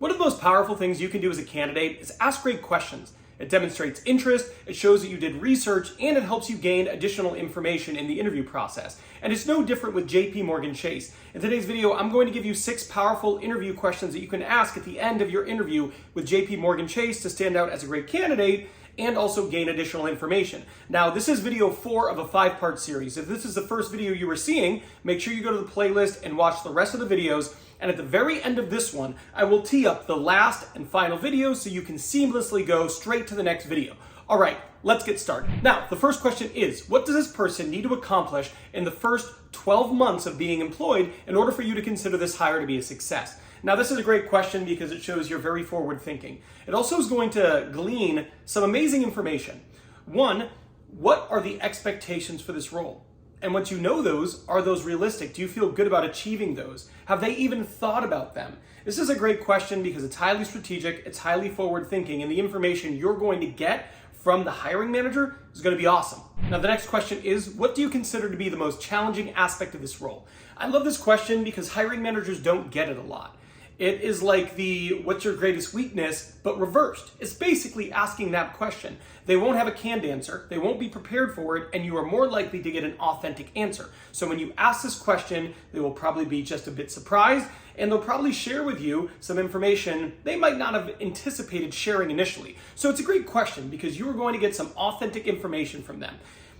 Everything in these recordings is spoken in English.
One of the most powerful things you can do as a candidate is ask great questions. It demonstrates interest, it shows that you did research, and it helps you gain additional information in the interview process. And it's no different with JP Morgan Chase. In today's video, I'm going to give you 6 powerful interview questions that you can ask at the end of your interview with JP Morgan Chase to stand out as a great candidate and also gain additional information. Now, this is video 4 of a 5-part series. If this is the first video you were seeing, make sure you go to the playlist and watch the rest of the videos. And at the very end of this one, I will tee up the last and final video so you can seamlessly go straight to the next video. All right, let's get started. Now, the first question is, what does this person need to accomplish in the first 12 months of being employed in order for you to consider this hire to be a success? Now, this is a great question because it shows you're very forward thinking. It also is going to glean some amazing information. One, what are the expectations for this role? And once you know those, are those realistic? Do you feel good about achieving those? Have they even thought about them? This is a great question because it's highly strategic, it's highly forward thinking, and the information you're going to get from the hiring manager is going to be awesome. Now, the next question is, what do you consider to be the most challenging aspect of this role? I love this question because hiring managers don't get it a lot. It is like the what's your greatest weakness, but reversed. It's basically asking that question. They won't have a canned answer, they won't be prepared for it, and you are more likely to get an authentic answer. So when you ask this question, they will probably be just a bit surprised, and they'll probably share with you some information they might not have anticipated sharing initially. So it's a great question because you are going to get some authentic information from them.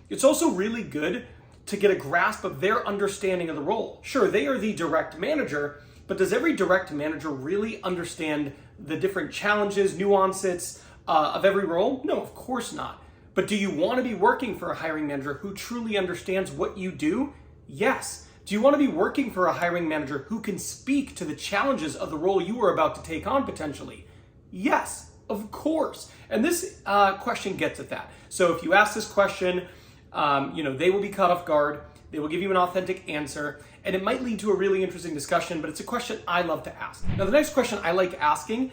It's also really good to get a grasp of their understanding of the role. Sure, they are the direct manager, but does every direct manager really understand the different challenges, nuances of every role? No, of course not. But do you want to be working for a hiring manager who truly understands what you do? Yes. Do you want to be working for a hiring manager who can speak to the challenges of the role you are about to take on potentially? Yes, of course. And this question gets at that. So if you ask this question, they will be caught off guard. They will give you an authentic answer, and it might lead to a really interesting discussion, but it's a question I love to ask. Now, the next question I like asking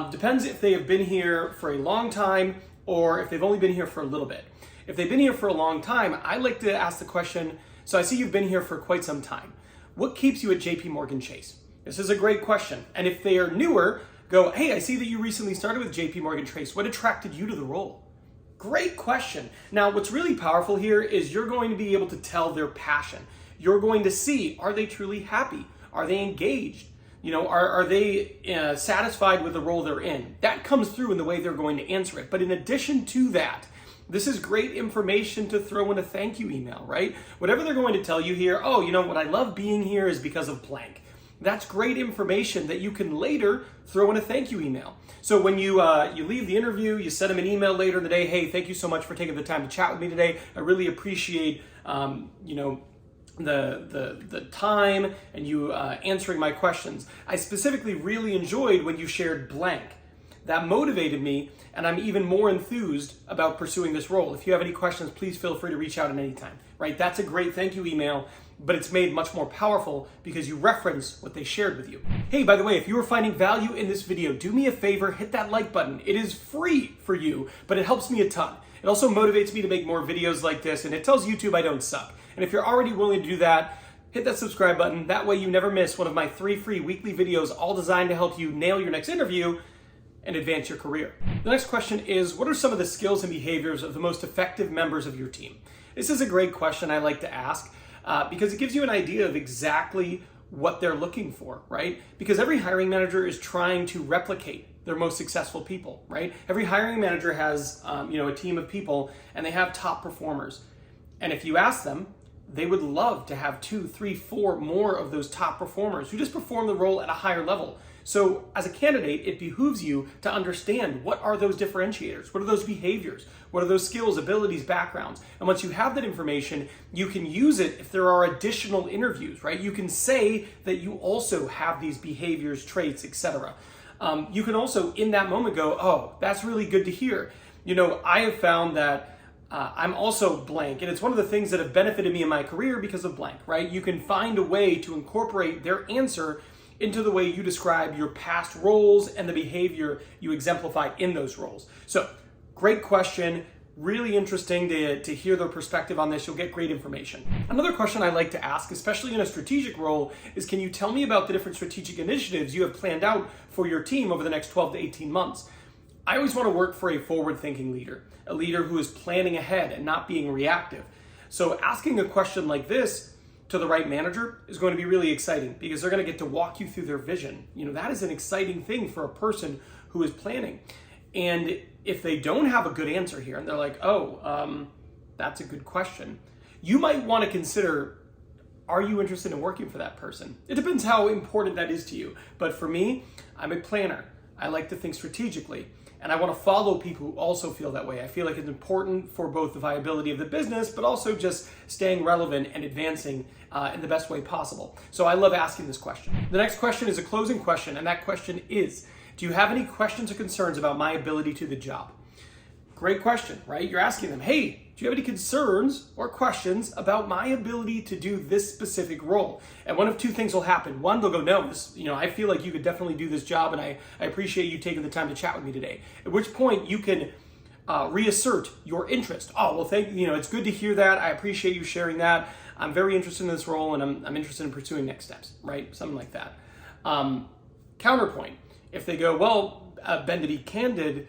depends if they have been here for a long time or if they've only been here for a little bit. If they've been here for a long time, I like to ask the question, so I see you've been here for quite some time. What keeps you at JP Morgan Chase? This is a great question. And if they are newer, go, hey, I see that you recently started with JP Morgan Chase. What attracted you to the role? Great question. Now, what's really powerful here is you're going to be able to tell their passion. You're going to see, are they truly happy? Are they engaged? Are they satisfied with the role they're in? That comes through in the way they're going to answer it. But in addition to that, this is great information to throw in a thank you email, right? Whatever they're going to tell you here, what I love being here is because of blank. That's great information that you can later throw in a thank you email. So when you leave the interview, you send them an email later in the day, hey, thank you so much for taking the time to chat with me today. I really appreciate the time and you answering my questions. I specifically really enjoyed when you shared blank. That motivated me, and I'm even more enthused about pursuing this role. If you have any questions, please feel free to reach out at any time, right? That's a great thank you email, but it's made much more powerful because you reference what they shared with you. Hey, by the way, if you are finding value in this video, do me a favor, hit that like button. It is free for you, but it helps me a ton. It also motivates me to make more videos like this, and it tells YouTube I don't suck. And if you're already willing to do that, hit that subscribe button. That way you never miss one of my 3 free weekly videos, all designed to help you nail your next interview and advance your career. The next question is, what are some of the skills and behaviors of the most effective members of your team? This is a great question I like to ask because it gives you an idea of exactly what they're looking for, right? Because every hiring manager is trying to replicate their most successful people, right? Every hiring manager has a team of people and they have top performers. And if you ask them, they would love to have 2, 3, 4 more of those top performers who just perform the role at a higher level. So as a candidate, it behooves you to understand what are those differentiators, what are those behaviors, what are those skills, abilities, backgrounds. And once you have that information, you can use it if there are additional interviews, right? You can say that you also have these behaviors, traits, etc. You can also in that moment go, oh, that's really good to hear. I have found that I'm also blank, and it's one of the things that have benefited me in my career because of blank, right? You can find a way to incorporate their answer into the way you describe your past roles and the behavior you exemplify in those roles. So, great question. Really interesting to hear their perspective on this. You'll get great information. Another question I like to ask, especially in a strategic role, is can you tell me about the different strategic initiatives you have planned out for your team over the next 12 to 18 months? I always want to work for a forward-thinking leader, a leader who is planning ahead and not being reactive. So asking a question like this to the right manager is going to be really exciting because they're going to get to walk you through their vision. That is an exciting thing for a person who is planning. And if they don't have a good answer here and they're like, that's a good question, you might want to consider, are you interested in working for that person? It depends how important that is to you. But for me, I'm a planner. I like to think strategically. And I want to follow people who also feel that way. I feel like it's important for both the viability of the business, but also just staying relevant and advancing in the best way possible. So I love asking this question. The next question is a closing question, and that question is, do you have any questions or concerns about my ability to the job? Great question, right? You're asking them, hey, do you have any concerns or questions about my ability to do this specific role? And one of two things will happen. One, they'll go, no, I feel like you could definitely do this job, and I appreciate you taking the time to chat with me today. At which point you can reassert your interest. Oh, well, it's good to hear that. I appreciate you sharing that. I'm very interested in this role, and I'm interested in pursuing next steps, right? Something like that. Counterpoint. If they go, well, Ben, to be candid,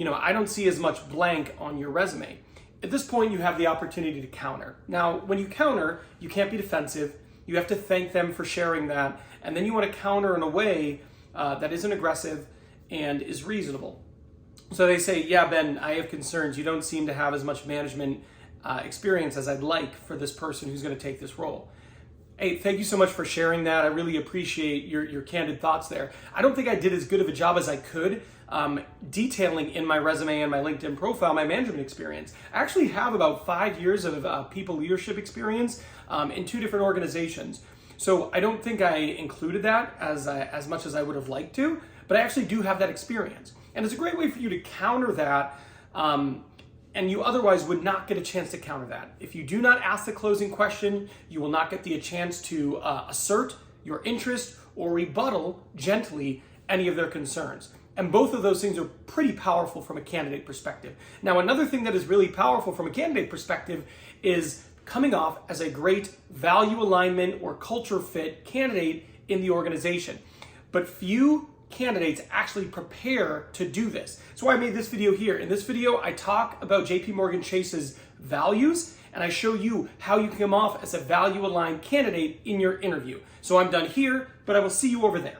I don't see as much blank on your resume. At this point, you have the opportunity to counter. Now, when you counter, you can't be defensive. You have to thank them for sharing that. And then you want to counter in a way that isn't aggressive and is reasonable. So they say, yeah, Ben, I have concerns. You don't seem to have as much management experience as I'd like for this person who's going to take this role. Hey, thank you so much for sharing that. I really appreciate your candid thoughts there. I don't think I did as good of a job as I could detailing in my resume and my LinkedIn profile my management experience. I actually have about 5 years of people leadership experience in 2 different organizations. So I don't think I included that as much as I would have liked to, but I actually do have that experience. And it's a great way for you to counter that, and you otherwise would not get a chance to counter that. If you do not ask the closing question, you will not get the chance to assert your interest or rebuttal gently any of their concerns. And both of those things are pretty powerful from a candidate perspective. Now, another thing that is really powerful from a candidate perspective is coming off as a great value alignment or culture fit candidate in the organization. But few candidates actually prepare to do this. That's why I made this video here. In this video, I talk about JP Morgan Chase's values, and I show you how you can come off as a value aligned candidate in your interview. So I'm done here, but I will see you over there.